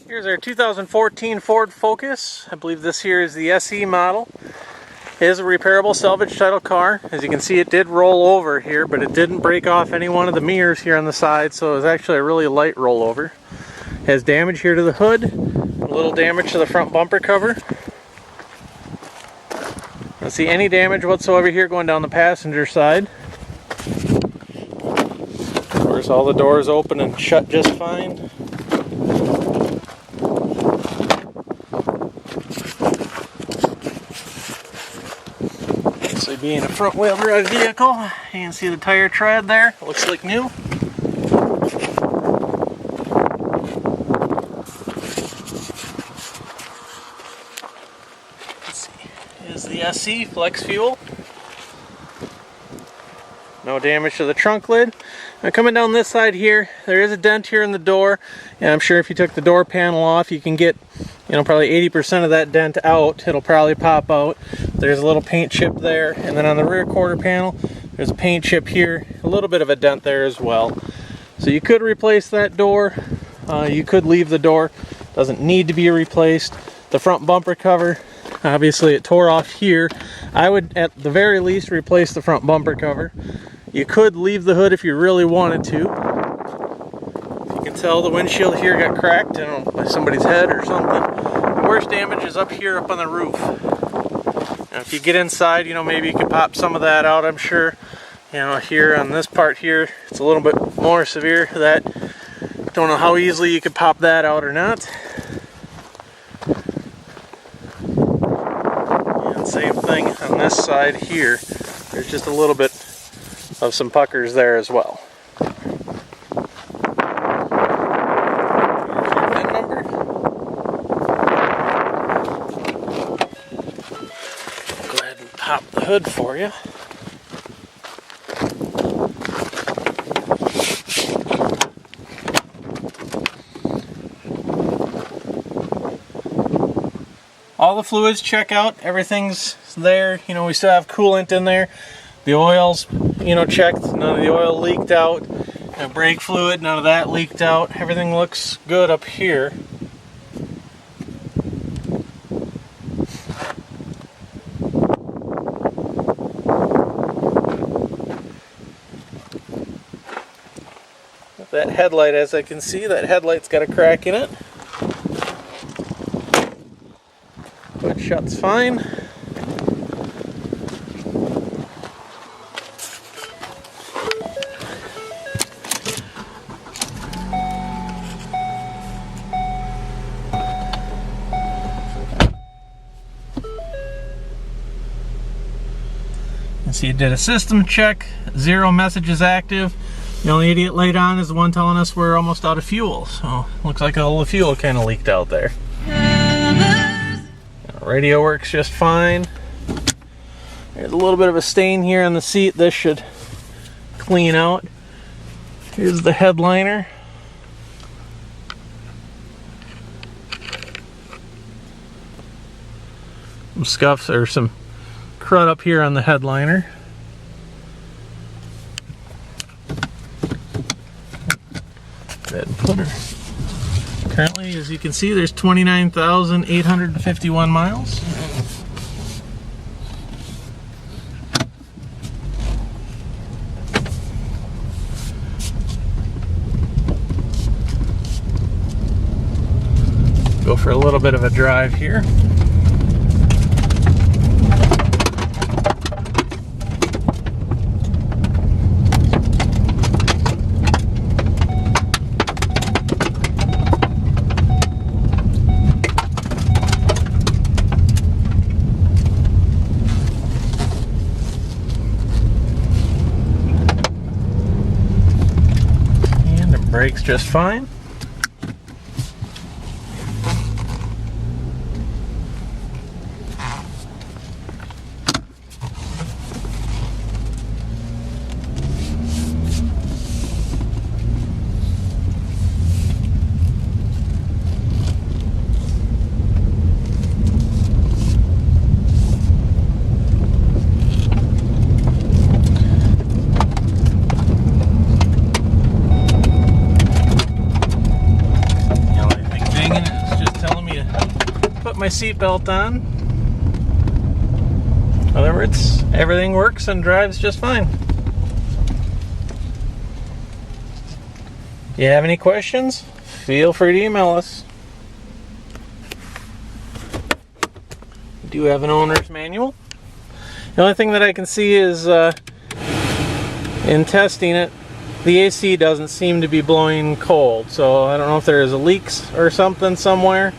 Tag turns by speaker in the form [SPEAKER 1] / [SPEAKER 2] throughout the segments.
[SPEAKER 1] Here's our 2014 Ford Focus. I believe this here is the SE model. It is a repairable salvage title car. As you can see, it did roll over here, but it didn't break off any one of the mirrors here on the side, so it was actually a really light rollover. It has damage here to the hood, a little damage to the front bumper cover. I don't see any damage whatsoever here going down the passenger side. Of course, all the doors open and shut just fine. Being a front wheel drive vehicle, you can see the tire tread there. It looks like new. Let's see. Here's the SE Flex Fuel. No damage to the trunk lid. Now coming down this side here, there is a dent here in the door, and I'm sure if you took the door panel off, you can get, probably 80% of that dent out. It'll probably pop out. There's a little paint chip there, and then on the rear quarter panel, there's a paint chip here, a little bit of a dent there as well. So you could replace that door. You could leave the door. Doesn't need to be replaced. The front bumper cover, obviously it tore off here. I would, at the very least, replace the front bumper cover. You could leave the hood if you really wanted to. You can tell the windshield here got cracked, by somebody's head or something. The worst damage is up here, up on the roof. Now, if you get inside, maybe you can pop some of that out, I'm sure. Here on this part here, it's a little bit more severe. That, don't know how easily you could pop that out or not. And same thing on this side here. There's just a little bit of some puckers there as well. VIN number. Go ahead and pop the hood for you. All the fluids check out, everything's there. We still have coolant in there. The oil's, checked, none of the oil leaked out. Brake fluid, none of that leaked out. Everything looks good up here. That headlight, as I can see, that headlight's got a crack in it. But shuts fine. See, it did a system check, 0 messages active. The only idiot light on is the one telling us we're almost out of fuel. So, looks like all the fuel kind of leaked out there. Radio works just fine. There's a little bit of a stain here on the seat. This should clean out. Here's the headliner. Some scuffs or some crud up here on the headliner. Go ahead and put her. Currently, as you can see, there's 29,851 miles. Go for a little bit of a drive here. Brakes just fine. my seatbelt on. In other words, everything works and drives just fine. If you have any questions, feel free to email us. We do have an owner's manual. The only thing that I can see is in testing it, the AC doesn't seem to be blowing cold, so I don't know if there's leaks or something somewhere,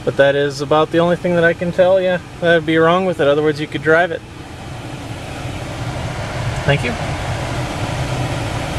[SPEAKER 1] but that is about the only thing that I can tell you that would be wrong with it. Otherwise, you could drive it. Thank you.